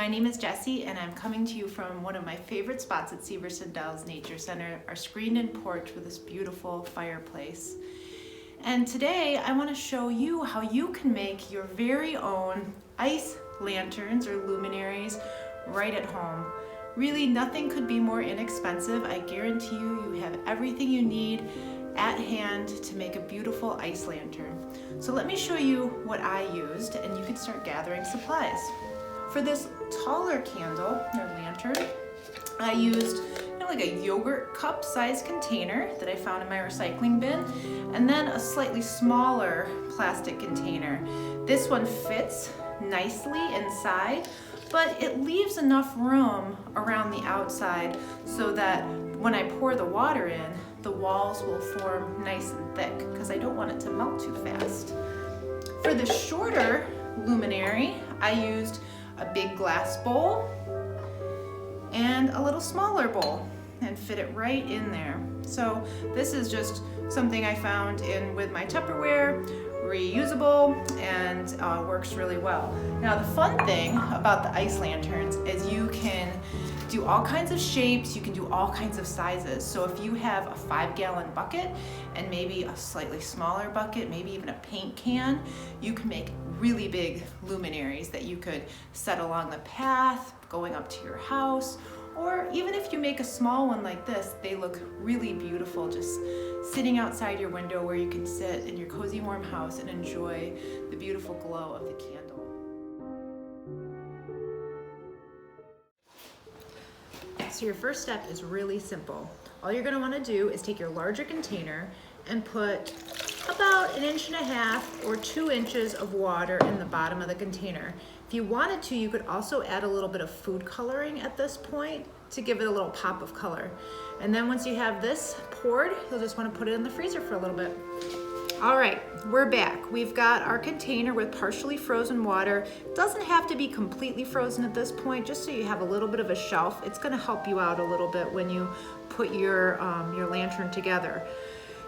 My name is Jessie and I'm coming to you from one of my favorite spots at Severson Dells Nature Center, our screened-in porch with this beautiful fireplace. And today I want to show you how you can make your very own ice lanterns or luminaries right at home. Really, nothing could be more inexpensive. I guarantee you have everything you need at hand to make a beautiful ice lantern. So let me show you what I used and you can start gathering supplies. For this taller candle or lantern, I used like a yogurt cup size container that I found in my recycling bin, and then a slightly smaller plastic container. This one fits nicely inside, but it leaves enough room around the outside so that when I pour the water in, the walls will form nice and thick because I don't want it to melt too fast. For the shorter luminary, I used a big glass bowl and a little smaller bowl and fit it right in there. So this is just something I found in with my Tupperware, reusable, and works really well. Now the fun thing about the ice lanterns is you can do all kinds of shapes, you can do all kinds of sizes. So if you have a 5-gallon bucket and maybe a slightly smaller bucket, maybe even a paint can, you can make really big luminaries that you could set along the path, going up to your house, or even if you make a small one like this, they look really beautiful just sitting outside your window where you can sit in your cozy warm house and enjoy the beautiful glow of the candle. So your first step is really simple. All you're going to want to do is take your larger container and put about 1.5 inches or 2 inches of water in the bottom of the container. If you wanted to, you could also add a little bit of food coloring at this point to give it a little pop of color. And then once you have this poured, you'll just want to put it in the freezer for a little bit. All right, we're back. We've got our container with partially frozen water. It doesn't have to be completely frozen at this point, just so you have a little bit of a shelf. It's going to help you out a little bit when you put your lantern together.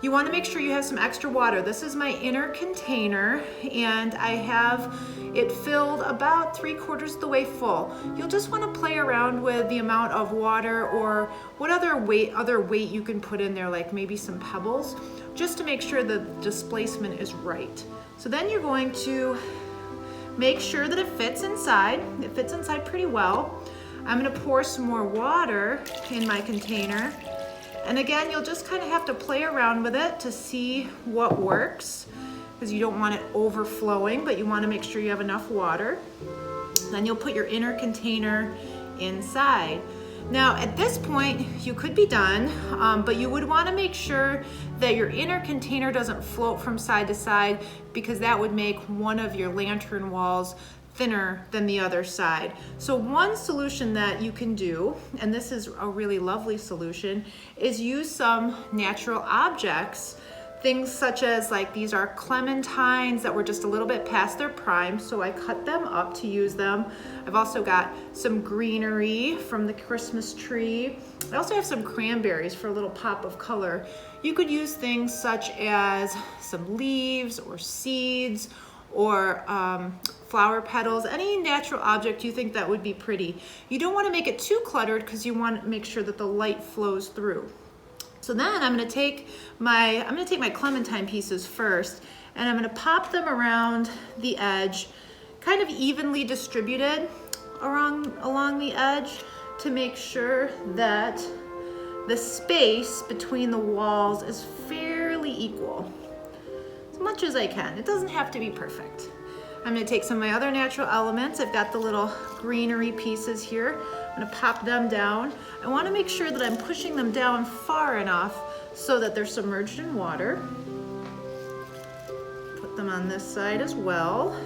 You want to make sure you have some extra water. This is my inner container and I have it filled about 3/4 of the way full. You'll just want to play around with the amount of water or what other weight you can put in there, like maybe some pebbles, just to make sure the displacement is right. So then you're going to make sure that it fits inside. It fits inside pretty well. I'm going to pour some more water in my container. And again, you'll just kind of have to play around with it to see what works, because you don't want it overflowing, but you want to make sure you have enough water. Then you'll put your inner container inside. Now at this point, you could be done, but you would want to make sure that your inner container doesn't float from side to side, because that would make one of your lantern walls thinner than the other side. So one solution that you can do, and this is a really lovely solution, is use some natural objects. Things such as, like, these are clementines that were just a little bit past their prime, so I cut them up to use them. I've also got some greenery from the Christmas tree. I also have some cranberries for a little pop of color. You could use things such as some leaves or seeds or flower petals, any natural object you think that would be pretty. You don't want to make it too cluttered because you want to make sure that the light flows through. So then I'm going to take my clementine pieces first, and I'm going to pop them around the edge, kind of evenly distributed along the edge, to make sure that the space between the walls is fairly equal, as much as I can. It doesn't have to be perfect. I'm going to take some of my other natural elements. I've got the little greenery pieces here. I'm going to pop them down. I want to make sure that I'm pushing them down far enough so that they're submerged in water. Put them on this side as well.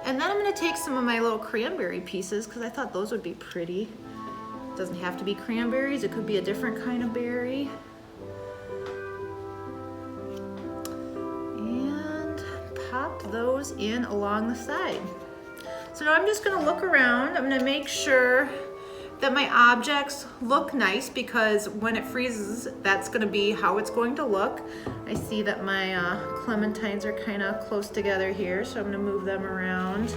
And then I'm going to take some of my little cranberry pieces, because I thought those would be pretty. It doesn't have to be cranberries. It could be a different kind of berry. Pop those in along the side. So now I'm just going to look around. I'm going to make sure that my objects look nice, because when it freezes, that's going to be how it's going to look. I see that my clementines are kind of close together here, so I'm going to move them around.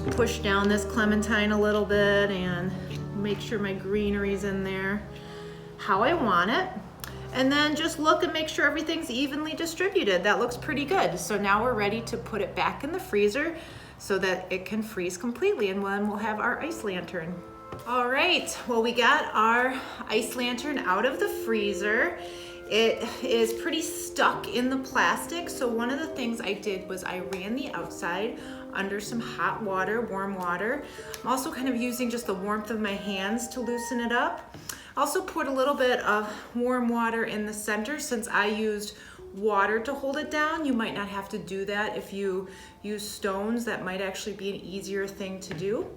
Just push down this clementine a little bit and make sure my greenery's in there how I want it. And then just look and make sure everything's evenly distributed. That looks pretty good. So now we're ready to put it back in the freezer so that it can freeze completely, and then we'll have our ice lantern. All right, well, we got our ice lantern out of the freezer. It is pretty stuck in the plastic, so one of the things I did was I ran the outside under some hot water, warm water. I'm also kind of using just the warmth of my hands to loosen it up. Also put a little bit of warm water in the center. Since I used water to hold it down, you might not have to do that. If you use stones, that might actually be an easier thing to do.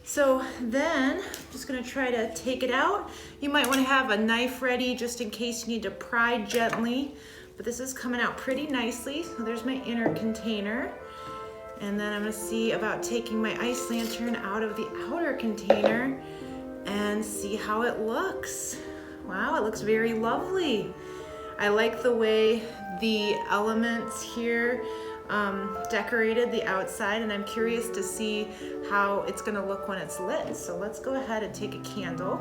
So then I'm just gonna try to take it out. You might wanna have a knife ready just in case you need to pry gently, but this is coming out pretty nicely. So there's my inner container. And then I'm gonna see about taking my ice lantern out of the outer container and see how it looks. Wow, it looks very lovely. I like the way the elements here decorated the outside, and I'm curious to see how it's gonna look when it's lit. So let's go ahead and take a candle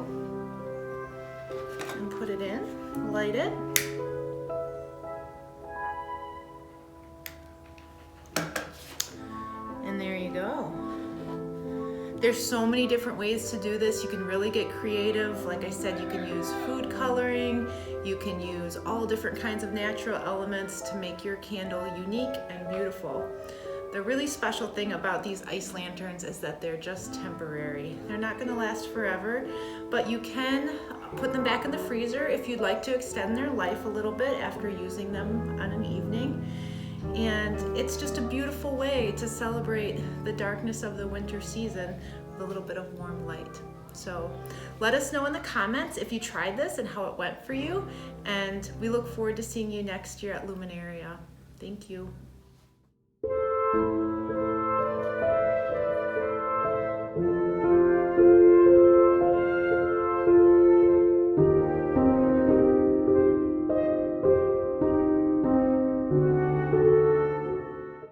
and put it in, light it. And there you go. There's so many different ways to do this. You can really get creative. Like I said, you can use food coloring. You can use all different kinds of natural elements to make your candle unique and beautiful. The really special thing about these ice lanterns is that they're just temporary. They're not gonna last forever, but you can put them back in the freezer if you'd like to extend their life a little bit after using them on an evening. And it's just a beautiful way to celebrate the darkness of the winter season with a little bit of warm light. So let us know in the comments if you tried this and how it went for you. And we look forward to seeing you next year at Luminaria. Thank you.